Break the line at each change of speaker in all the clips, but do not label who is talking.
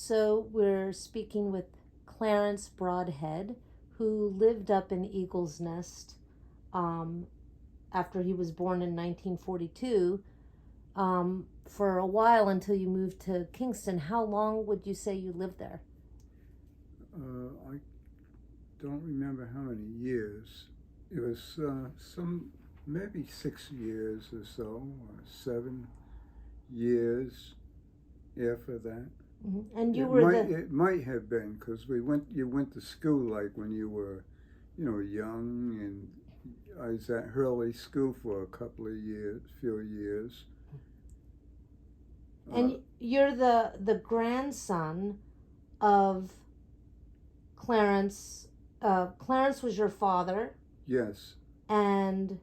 So we're speaking with Clarence Brodhead, who lived up in Eagle's Nest um, after he was born in 1942 for a while until you moved to Kingston. How long would you say you lived there?
I don't remember how many years. It was maybe 6 years or so, or 7 years after that.
And you
It
were
might
the
it might have been because you went to school like when you were, young, and I was at Hurley School for a couple of years, few years. Uh,
and you're the grandson of Clarence. Clarence was your father,
yes,
and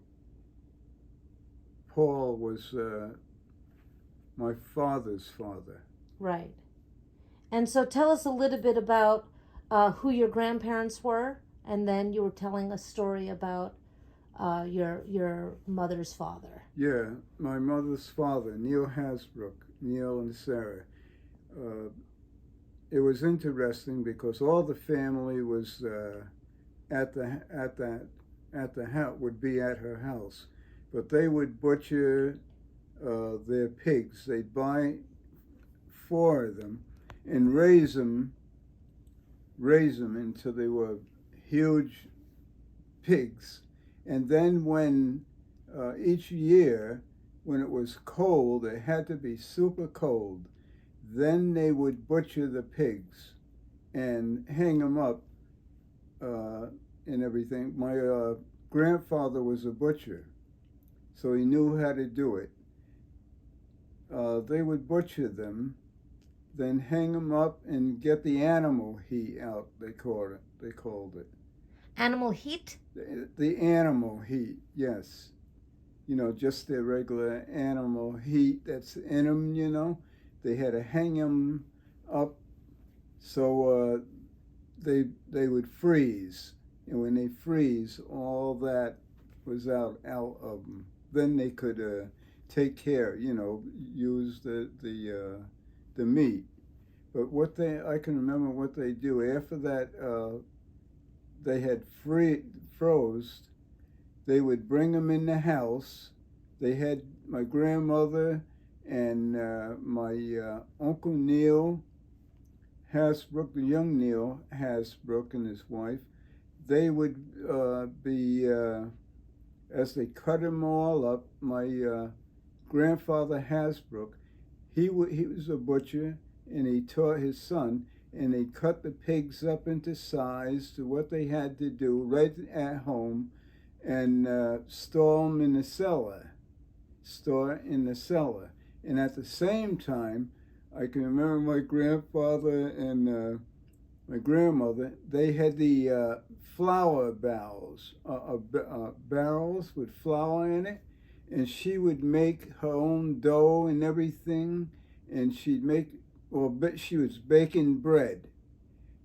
Paul was my father's father.
right. And so tell us a little bit about who your grandparents were, and then you were telling a story about your mother's father.
Yeah, my mother's father, Neil Hasbrook, Neil and Sarah. Uh, it was interesting because all the family was at the at that at the house would be at her house, but they would butcher their pigs. They'd buy four of them and raise them until they were huge pigs. And then when each year, when it was cold, it had to be super cold, then they would butcher the pigs and hang them up uh, and everything. My grandfather was a butcher, so he knew how to do it. They would butcher them, then hang them up and get the animal heat out. They called it.
Animal heat?
The animal heat. Yes, just the regular animal heat that's in them. They had to hang them up so they would freeze, and when they freeze, all that was out of them. Then they could take care, use the meat. But I can remember what they do after that. They had froze. They would bring them in the house. They had my grandmother and my Uncle Neil Hasbrook, the young Neil Hasbrook and his wife. They would be, as they cut them all up, my grandfather Hasbrook, he was a butcher, and he taught his son, and they cut the pigs up into size to what they had to do right at home, and store them in the cellar. Store in the cellar, and at the same time, I can remember my grandfather and my grandmother. They had the flour barrels with flour in it, and she would make her own dough and everything, and she was baking bread,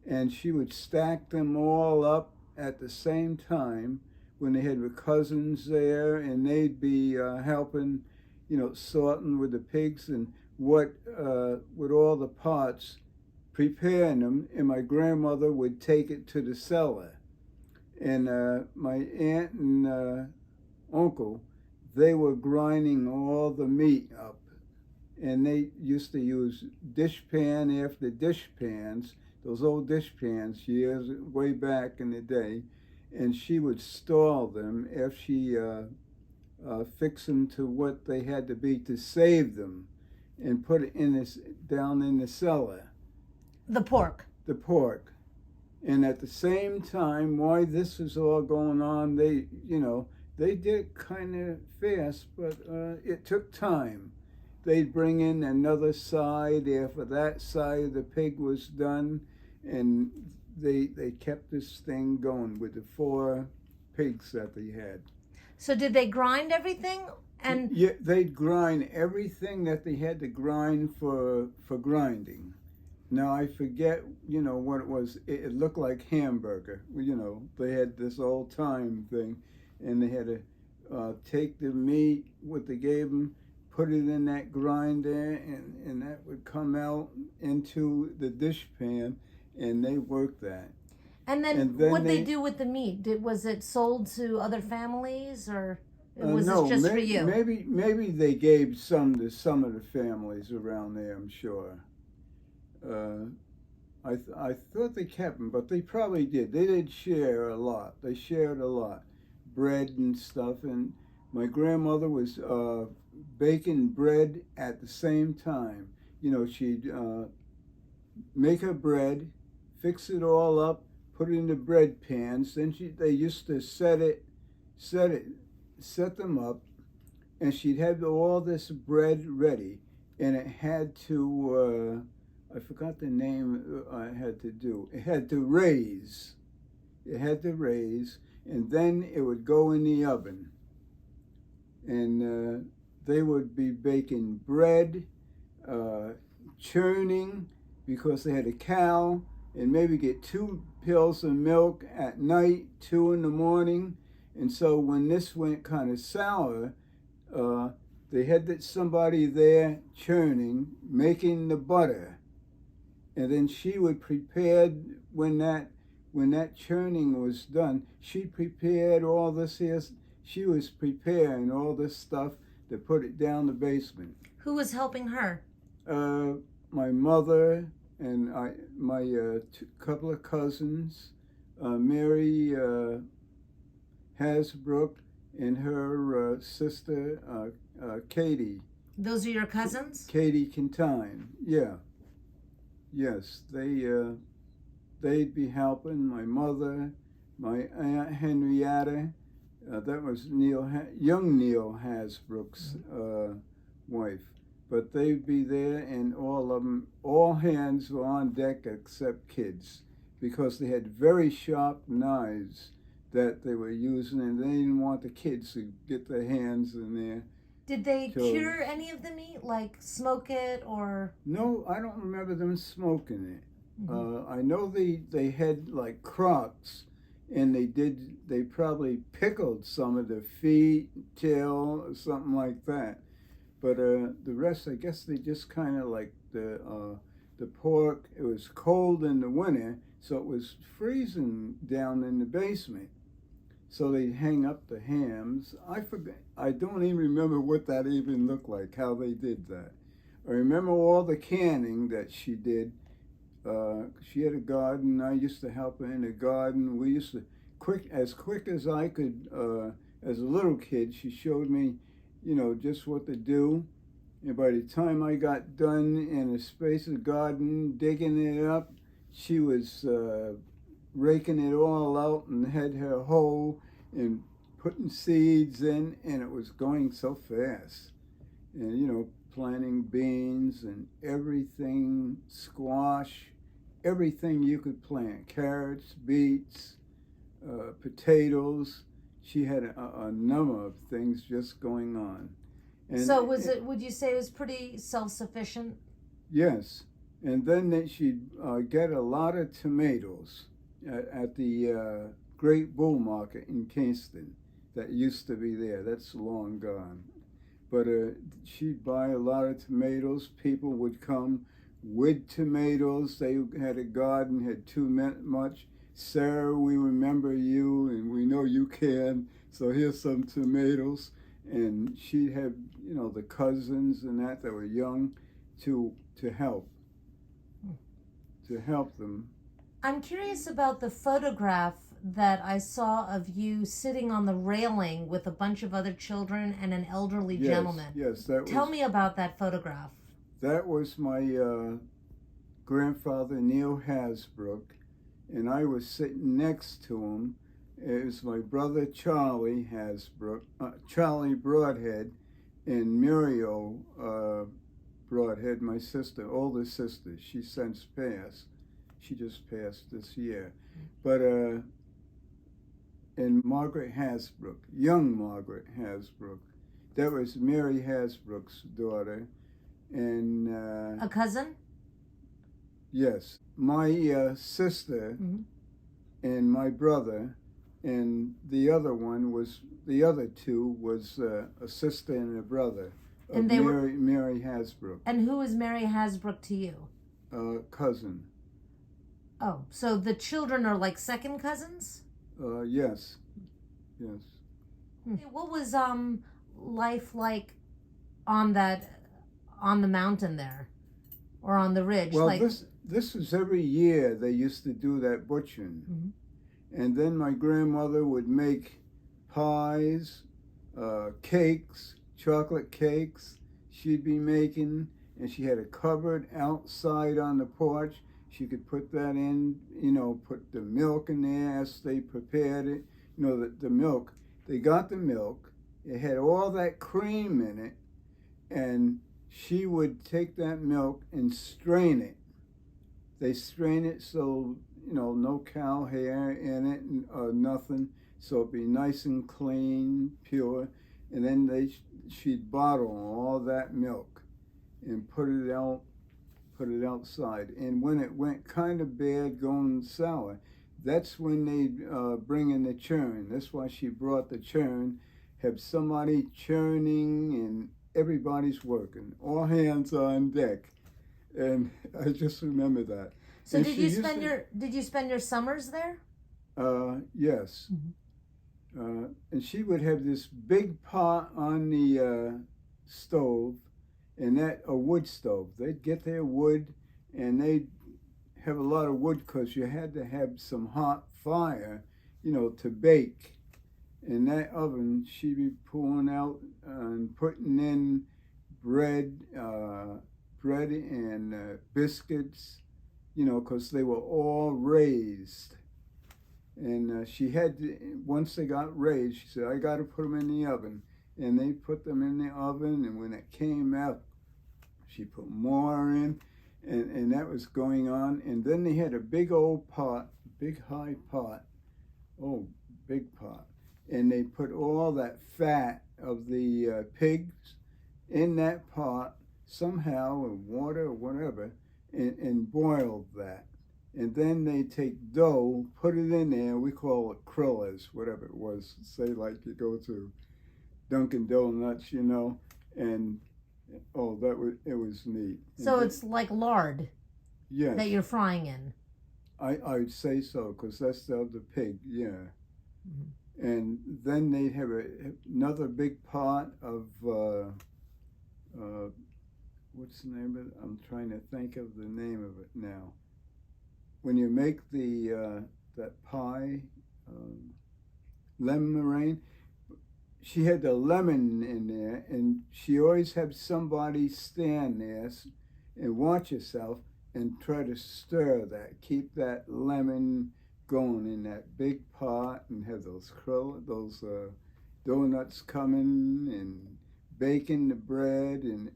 and she would stack them all up at the same time when they had her cousins there, and they'd be helping, sorting with the pigs and with all the parts, preparing them, and my grandmother would take it to the cellar. And my aunt and uncle, they were grinding all the meat up, and they used to use dish pan after dish pans, those old dish pans years way back in the day, and she would store them if she fixed them to what they had to be to save them, and put it down in the cellar.
The pork.
The pork. And at the same time, while this was all going on, they did it kind of fast, but it took time. They'd bring in another side after that side of the pig was done, and they kept this thing going with the four pigs that they had.
So did they grind everything? And
Yeah, they'd grind everything that they had to grind for grinding. Now I forget, what it was. It looked like hamburger. They had this old time thing, and they had to take the meat, what they gave them, put it in that grinder, and that would come out, into the dish pan, and they worked that.
And then what'd they do with the meat? Was it sold to other families, or was
no,
it just for you?
Maybe they gave some to some of the families around there, I'm sure. I thought they kept them, but they probably did. They did share a lot. They shared a lot. Bread and stuff. And my grandmother was baking bread at the same time. You know, she'd make her bread, fix it all up, put it in the bread pans. Then they used to set them up, and she'd have all this bread ready, and it had to, I forgot the name I had to do. It had to raise. It had to raise, and then it would go in the oven. And they would be baking bread, churning, because they had a cow, and maybe get 2 pills of milk at night, 2 in the morning. And so when this went kind of sour, they had somebody there churning, making the butter. And then she would prepare, when that churning was done, she prepared all this here. She was preparing all this stuff to put it down the basement.
Who was helping her?
My mother and my couple of cousins, Mary Hasbrook and her sister Katie.
Those are your cousins?
Katie Quintine, yeah. Yes, they'd be helping. My mother, my Aunt Henrietta, that was young Neil Hasbrook's wife. But they'd be there, and all of them, all hands were on deck except kids, because they had very sharp knives that they were using, and they didn't want the kids to get their hands in there.
Did they cure any of the meat, like smoke it, or?
No, I don't remember them smoking it. Mm-hmm. I know they had like crocks, and they probably pickled some of the feet, tail, or something like that. But the rest, I guess they just kind of like the pork. It was cold in the winter, so it was freezing down in the basement. So they'd hang up the hams. I forget. I don't even remember what that even looked like, how they did that. I remember all the canning that she did. She had a garden. I used to help her in the garden. We used to, as quick as I could, as a little kid, she showed me, you know, just what to do. And by the time I got done in a space of garden, digging it up, she was raking it all out and had her hoe and putting seeds in, and it was going so fast. And, you know, planting beans and everything, squash, everything you could plant, carrots, beets, potatoes. She had a number of things just going on. And
so would you say it was pretty self-sufficient?
Yes. And then she'd get a lot of tomatoes at the Great Bull Market in Kingston that used to be there. That's long gone. But she'd buy a lot of tomatoes. People would come with tomatoes. They had a garden, had too much. Sarah, we remember you, and we know you can, so here's some tomatoes. And she'd have, you know, the cousins and that were young to help them.
I'm curious about the photograph that I saw of you sitting on the railing with a bunch of other children and an elderly gentleman.
Yes,
Tell me about that photograph.
That was my grandfather, Neil Hasbrook, and I was sitting next to him. It was my brother, Charlie Hasbrook, Charlie Brodhead, and Muriel Brodhead, my sister, older sister. She since passed. She just passed this year. But, and Margaret Hasbrook, young Margaret Hasbrook. That was Mary Hasbrook's daughter. And
a cousin?
Yes. My sister and my brother, and the other two was a sister and a brother of Mary Hasbrook.
And who is Mary Hasbrook to you?
cousin.
Oh, so the children are like second cousins?
Yes, yes.
What was life like on the mountain there, or on the ridge?
Well,
Like,
this is every year they used to do that butchering, and then my grandmother would make pies, cakes, chocolate cakes. She'd be making, and she had a cupboard outside on the porch. She could put that in, put the milk in there as they prepared it. The milk. They got the milk. It had all that cream in it, and she would take that milk and strain it. They strain it so, no cow hair in it or nothing, so it'd be nice and clean, pure. And then she'd bottle all that milk and put it outside. And when it went kind of bad, going sour, that's when they'd bring in the churn. That's why she brought the churn, have somebody churning, and everybody's working, all hands on deck. And I just remember that.
So
and
did you spend your summers there?
Yes. And she would have this big pot on the stove, and a wood stove. They'd get their wood, and they'd have a lot of wood because you had to have some hot fire, to bake. In that oven, she'd be pulling out and putting in bread and biscuits, because they were all raised. And she had to, once they got raised, she said, I got to put them in the oven. And they put them in the oven, and when it came out, she put more in, and that was going on. And then they had a big old pot, big high pot, big pot. And they put all that fat of the pigs in that pot somehow, in water or whatever, and boiled that. And then they take dough, put it in there, we call it crillas, whatever it was. Say like you go to Dunkin' Donuts, and it was neat.
So it's like lard.
Yes.
That you're frying in.
I'd say so, because that's the pig, yeah. And then they have another big pot of, what's the name of it? I'm trying to think of the name of it now. When you make that pie, lemon meringue, she had the lemon in there, and she always had somebody stand there and watch herself and try to stir that, keep that lemon going in that big pot, and have those donuts coming and baking the bread, and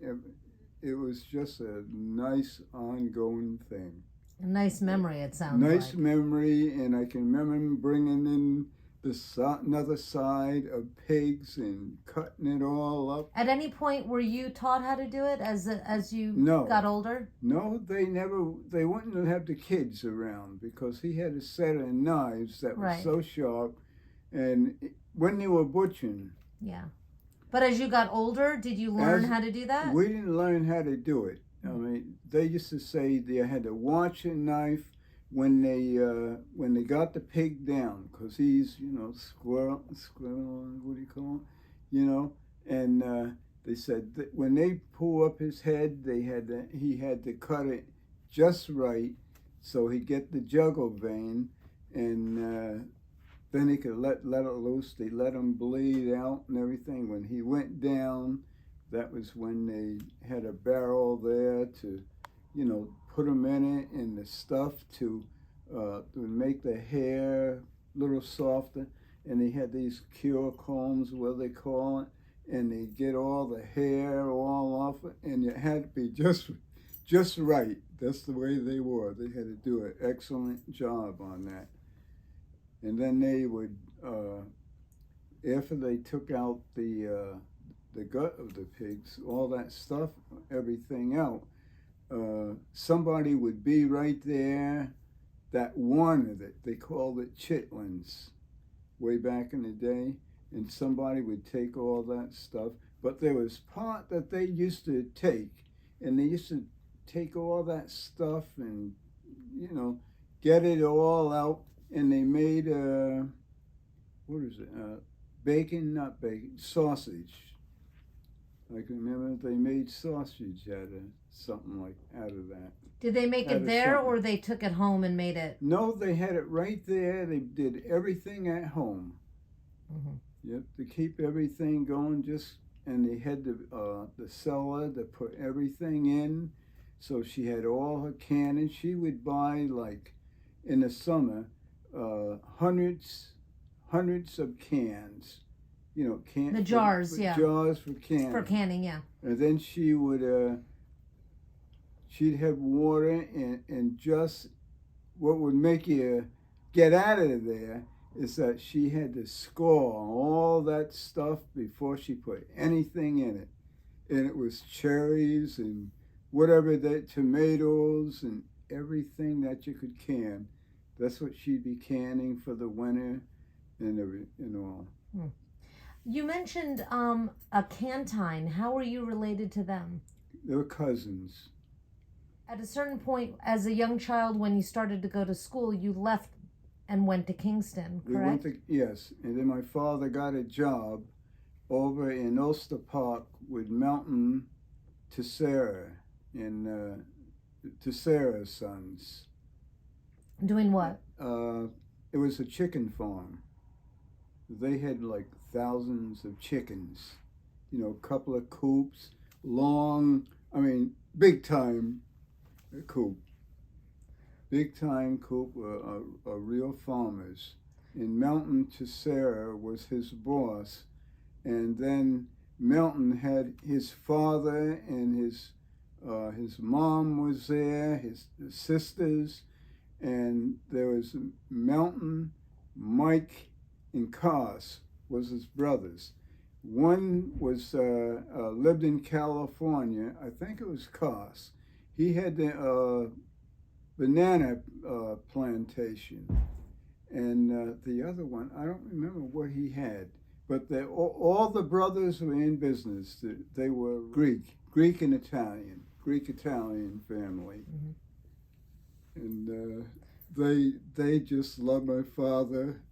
it was just a nice ongoing thing.
A nice memory, it sounds like.
Nice memory, and I can remember bringing in another side of pigs and cutting it all up.
At any point, were you taught how to do it as you got older?
No, they wouldn't have the kids around, because he had a set of knives that were so sharp, and when they were butchering.
Yeah. But as you got older, did you learn how to do that?
We didn't learn how to do it. I mean, they used to say they had to watch a knife when they got the pig down, because he's squirrel, what do you call him, and they said that when they pull up his head, he had to cut it just right so he'd get the jugular vein, and then he could let it loose. They let him bleed out and everything. When he went down, that was when they had a barrel there to, put him in it, and the stuff to make the hair a little softer. And they had these cure combs, what they call it, and they get all the hair all off it, and it had to be just right. That's the way they were. They had to do an excellent job on that. And then they would, after they took out the gut of the pigs, all that stuff, everything out, somebody would be right there that wanted it. They called it chitlins way back in the day, and somebody would take all that stuff. But there was part that they used to take, and they used to take all that stuff and, you know, get it all out. And they made, what is it? Bacon, not bacon, sausage. I can remember they made sausage out of something like out of that.
Did they make it there, or they took it home and made it?
No, they had it right there. They did everything at home.
Mm-hmm.
Yep, to keep everything going. And they had the cellar to put everything in. So she had all her cannons. She would buy, like, in the summer, hundreds of cans. You know,
the jars, yeah.
Jars for canning.
For canning, yeah.
And then she would, she'd have water, and just what would make you get out of there is that she had to score all that stuff before she put anything in it. And it was cherries and whatever, that tomatoes and everything that you could can. That's what she'd be canning for the winter and all.
Hmm. You mentioned a Cantine. How were you related to them?
They were cousins.
At a certain point, as a young child, when you started to go to school, you left and went to Kingston, correct?
Yes. And then my father got a job over in Ulster Park with Mountain Tessera and Tessera's sons.
Doing what?
It was a chicken farm. They had like thousands of chickens, you know, a couple of coops, big time coop. Big time coop, real farmers. And Mountain Tessera was his boss. And then Mountain had his father and his mom was there, his sisters, and there was Mountain, Mike, and Cos was his brothers. One was lived in California. I think it was Cos. He had the banana plantation, and the other one, I don't remember what he had. But all the brothers were in business. They were Greek and Italian, Greek-Italian family. Mm-hmm. And they just loved my father.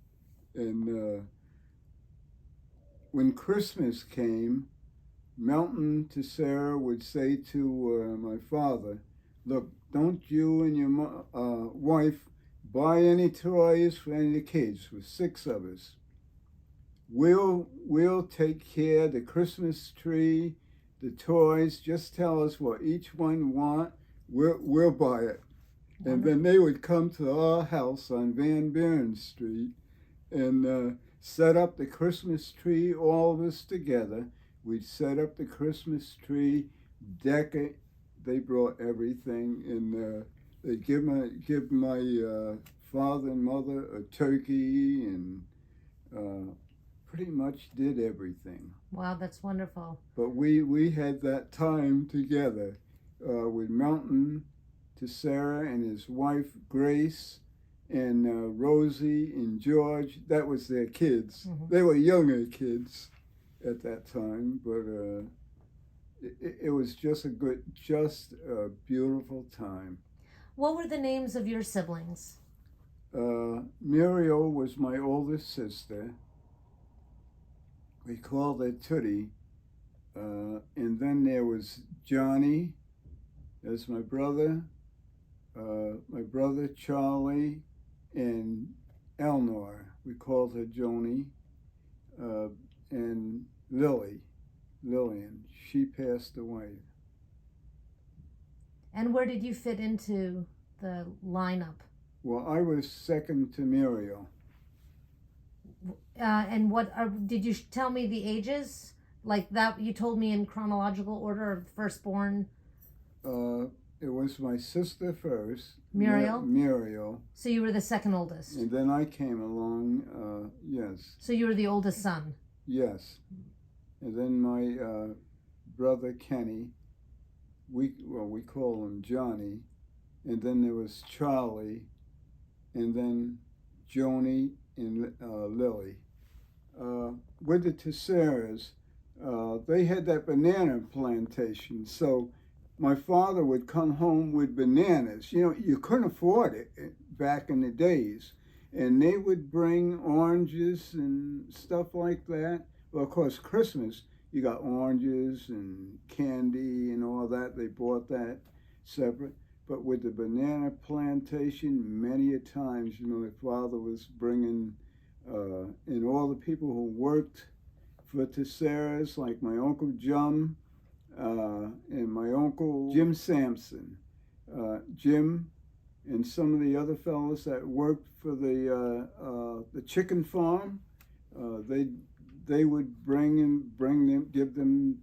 And when Christmas came, Mountain Tessera would say to my father, "Look, don't you and your wife buy any toys for any of the kids. For 6 of us. We'll take care of the Christmas tree, the toys. Just tell us what each one want. We'll buy it." And then they would come to our house on Van Buren Street and set up the Christmas tree, all of us together. We'd set up the Christmas tree, deck it. They brought everything, and they give my father and mother a turkey, and pretty much did everything.
Wow, that's wonderful.
But we had that time together with Mountain Tessera and his wife Grace and Rosie and George. That was their kids. Mm-hmm. They were younger kids at that time, but it was just a beautiful time.
What were the names of your siblings?
Muriel was my oldest sister. We called her Tootie. And then there was Johnny as my brother Charlie, and Eleanor. We called her Joni. And Lillian. She passed away.
And where did you fit into the lineup?
Well, I was second to Muriel.
And did you tell me the ages? Like that, you told me in chronological order of firstborn?
It was my sister first.
Muriel?
Muriel.
So you were the second oldest?
And then I came along, yes.
So you were the oldest son?
Yes. And then my brother Kenny, we call him Johnny. And then there was Charlie, and then Joni and Lily. With the Tesseras, they had that banana plantation, so my father would come home with bananas. You know, you couldn't afford it back in the days. And they would bring oranges and stuff like that. Well, of course, Christmas, you got oranges and candy and all that. They bought that separate. But with the banana plantation, many a times, you know, my father was bringing, and all the people who worked for Tesseras, like my Uncle Jum, and my uncle Jim Sampson, Jim, and some of the other fellows that worked for the chicken farm. They would bring them, give them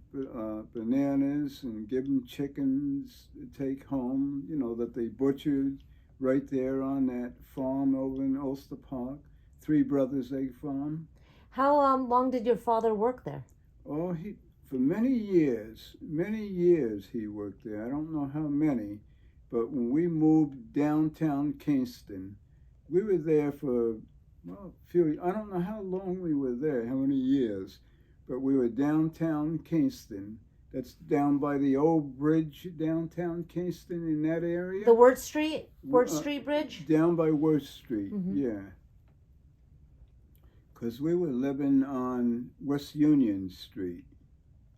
bananas and give them chickens to take home. You know that they butchered right there on that farm over in Ulster Park, Three Brothers Egg Farm.
How long did your father work there?
Oh, for many years he worked there. I don't know how many, but when we moved downtown Kingston, we were there for, well, I don't know how long we were there, how many years, but we were downtown Kingston. That's down by the old bridge, downtown Kingston, in that area.
The Wirt Street Bridge?
Down by Wirt Street,
Mm-hmm.
yeah. Because we were living on West Union Street.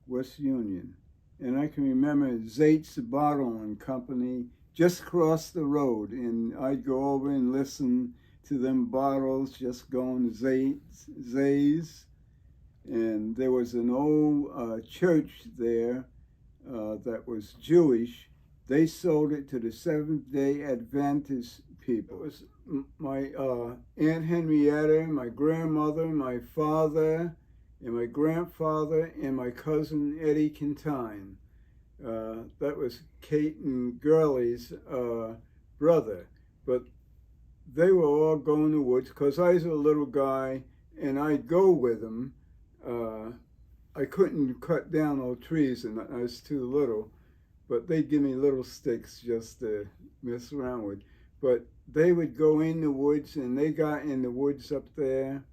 West Union. And I can remember Zate's Bottling Company just across the road. And I'd go over and listen to them bottles just going Zay's. And there was an old church there that was Jewish. They sold it to the Seventh-day Adventist people. It was my Aunt Henrietta, my grandmother, my father, and my grandfather, and my cousin Eddie Quintine. That was Kate and Gurley's brother. But they were all going to the woods because I was a little guy, and I'd go with them. I couldn't cut down all trees, and I was too little. But they'd give me little sticks just to mess around with. But they would go in the woods, and they got in the woods up there,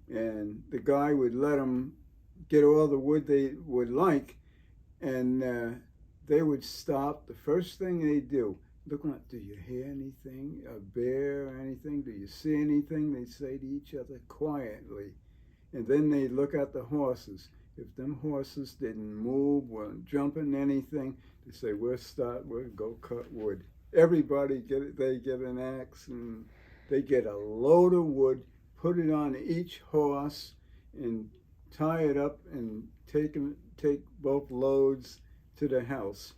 and the guy would let them get all the wood they would like, and they would stop. The first thing they'd do, look up, do you hear anything, a bear or anything? Do you see anything? They'd say to each other quietly. And then they'd look at the horses. If them horses didn't move, weren't jumping anything, they'd say, we'll go cut wood. Everybody they get an axe, and they get a load of wood, put it on each horse, and tie it up and take both loads to the house.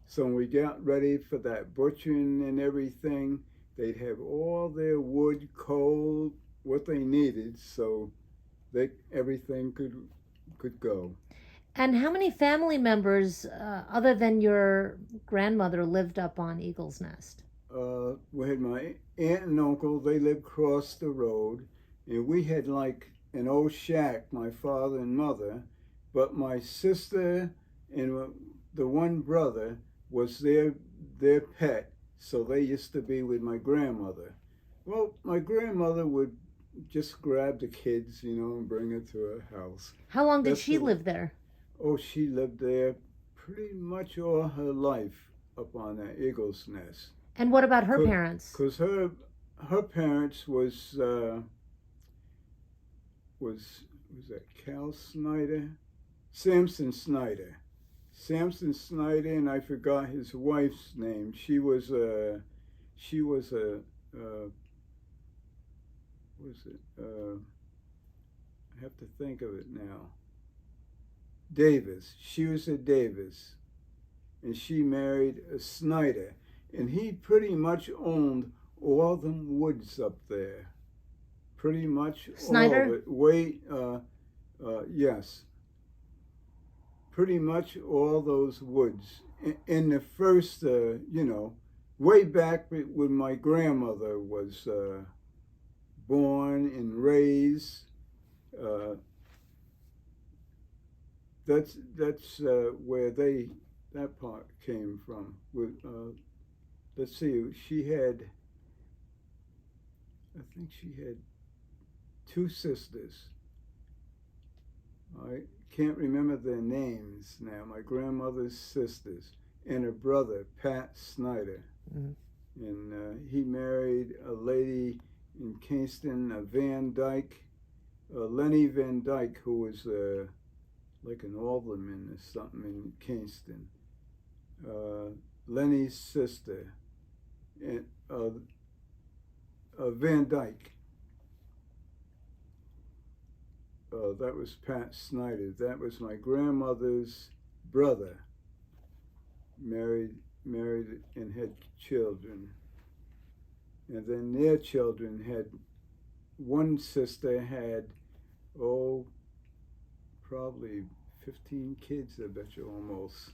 So when we got ready for that butchering and everything, they'd have all their wood, coal, what they needed, so everything could go.
And how many family members, other than your grandmother, lived up on Eagle's Nest?
We had my aunt and uncle. They lived across the road, and we had like an old shack, my father and mother. But my sister and the one brother was their pet, so they used to be with my grandmother. Well, my grandmother would just grab the kids, and bring it to her house.
How long did she live there?
Oh, she lived there pretty much all her life up on that Eagle's Nest.
And what about her parents?
Because her parents was that Cal Snyder? Samson Snyder. Samson Snyder, and I forgot his wife's name. She was a I have to think of it now. Davis. She was a Davis, and she married a Snyder, and he pretty much owned all them woods up there. Pretty much
Snyder?
all of it. Yes. Pretty much all those woods. In the first, way back when my grandmother was born and raised. That's where that part came from. Let's see, I think she had 2 sisters. I can't remember their names now, my grandmother's sisters. and a brother, Pat Snyder.
Mm.
And he married a lady in Kingston, Van Dyke, Lenny Van Dyke, who was like an alderman or something in Kingston. Lenny's sister, and Van Dyke. That was Pat Snyder. That was my grandmother's brother. Married and had children. And then their children had, one sister had, probably 15 kids, I bet you, almost.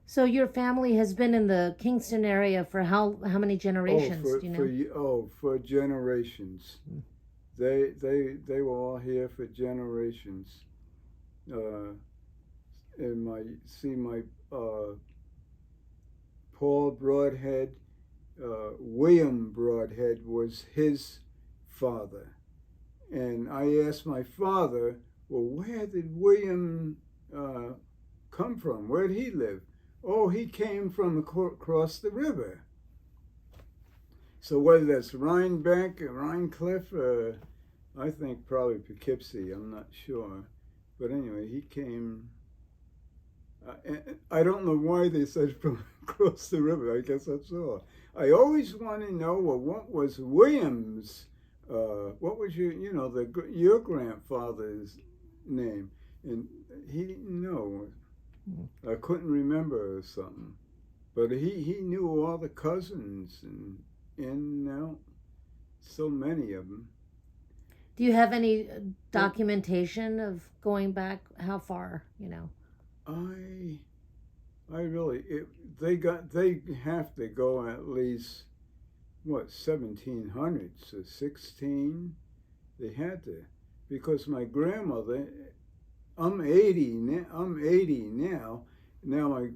So your family has been in the Kingston area for how many generations? Do you know?
For generations.
Mm.
They were all here for generations. And my Paul Brodhead, William Brodhead was his father. And I asked my father, well, where did William come from? Where did he live? Oh, he came from across the river. So whether that's Rhinebeck or Rhinecliff, I think probably Poughkeepsie, I'm not sure. But anyway, he came. I don't know why they said from across the river. I guess that's all. I always want to know, well, what was William's, what was your grandfather's name? And he didn't know. I couldn't remember or something. But he knew all the cousins and so many of them.
Do you have any documentation of going back? How far?
I really they have to go at least 1700s or 16. They had to, because my grandmother, I'm 80 now. Now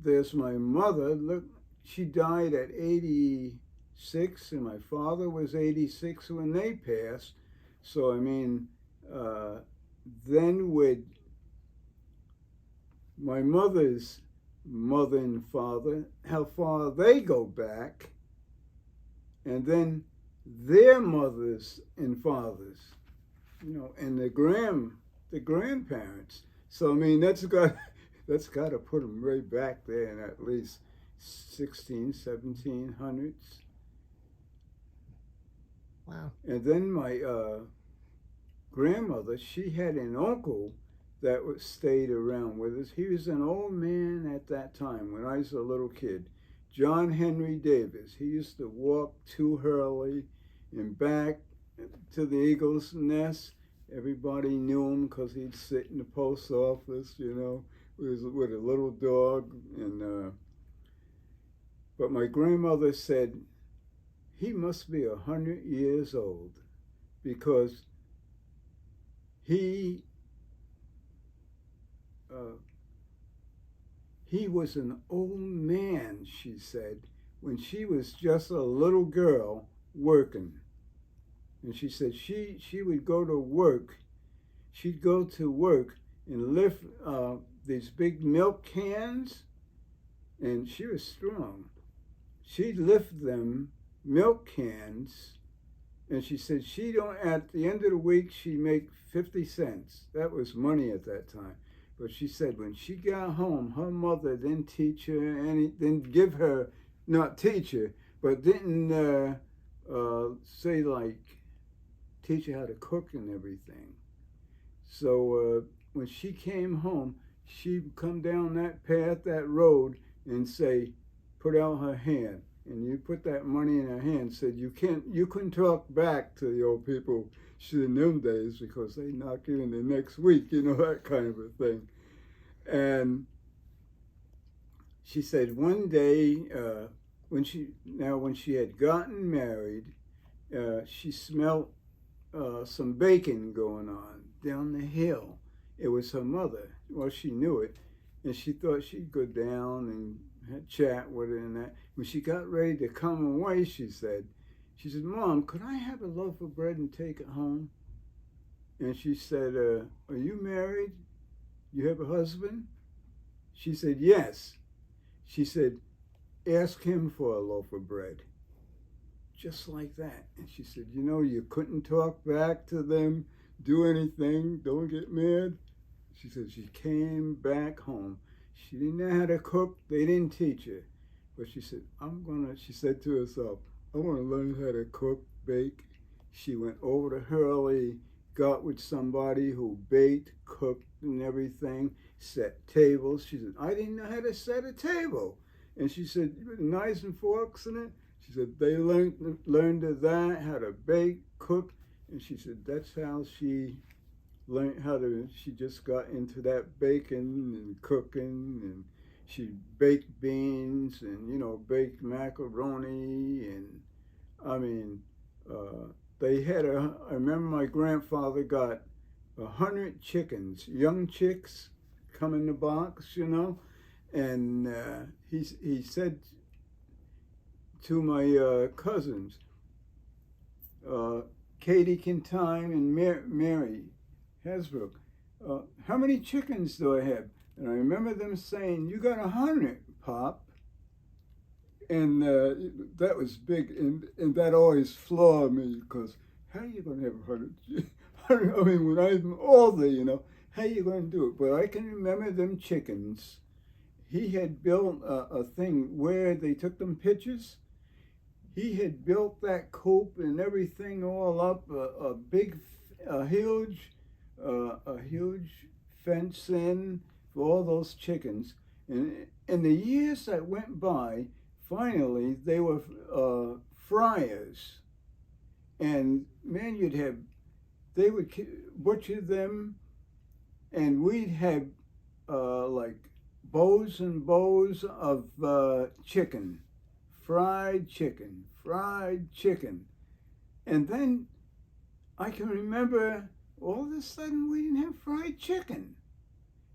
there's my mother. Look, she died at 86, and my father was 86 when they passed. So I mean, then with my mother's mother and father, how far they go back, and then their mothers and fathers, and the grandparents. So I mean, that's got to put them right back there in at least 1700s.
Wow.
And then my grandmother, she had an uncle that stayed around with us. He was an old man at that time when I was a little kid, John Henry Davis. He used to walk to Hurley and back to the Eagle's Nest. Everybody knew him because he'd sit in the post office, with a little dog. And but my grandmother said he must be 100 years old, because he was an old man, she said, when she was just a little girl working. And she said she would go to work. She'd go to work and lift these big milk cans, and she was strong. She'd lift them milk cans, and she said at the end of the week, she'd make 50 cents. That was money at that time. But she said when she got home, her mother didn't teach her didn't give her, not teach her, but didn't say like, teach her how to cook and everything. So when she came home, she'd come down that path, that road, and say, put out her hand. And you put that money in her hand, said you couldn't talk back to the old people in them days, because they knock you in the next week, that kind of a thing. And she said one day, when she had gotten married, she smelled some bacon going on down the hill. It was her mother. Well, she knew it, and she thought she'd go down and chat with her and that. When she got ready to come away, she said, Mom, could I have a loaf of bread and take it home? And she said, are you married? You have a husband? She said, yes. She said, ask him for a loaf of bread. Just like that. And she said, you know, you couldn't talk back to them, do anything, don't get mad. She said she came back home. She didn't know how to cook. They didn't teach her. But she said, she said to herself, I want to learn how to cook, bake. She went over to Hurley, got with somebody who baked, cooked, and everything, set tables. She said, I didn't know how to set a table. And she said, knives and forks in it. She said, they learned of that, how to bake, cook. And she said, that's how she learned she just got into that baking and cooking, and she baked beans and, baked macaroni. And I mean, they had I remember my grandfather got 100 chickens, young chicks, come in the box, and he said to my cousins, Katie Kintime and Mary Hasbrook, how many chickens do I have? And I remember them saying, you got 100, Pop. And that was big, and that always floored me, because how are you going to have 100? I mean, when I'm older, how are you going to do it? But I can remember them chickens. He had built a thing where they took them pictures. He had built that coop and everything all up, a huge fence in for all those chickens. And in the years that went by, finally they were fryers. And man, they would butcher them, and we'd have like bows and bows of chicken, fried chicken. And then I can remember all of a sudden we didn't have fried chicken.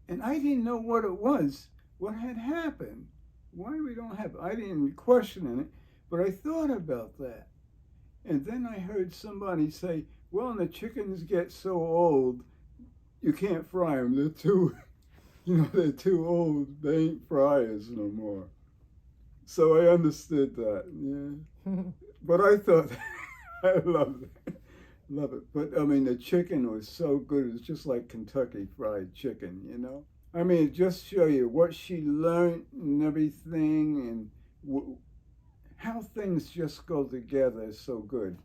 And I didn't know what it was, what had happened, why we don't have it. I didn't question it, but I thought about that. And then I heard somebody say, well, when the chickens get so old, you can't fry them. They're too old. They ain't fryers no more. So I understood that, yeah. But I thought, I love it. But I mean, the chicken was so good. It's just like Kentucky Fried Chicken, I mean, it just show you what she learned and everything, and how things just go together so good.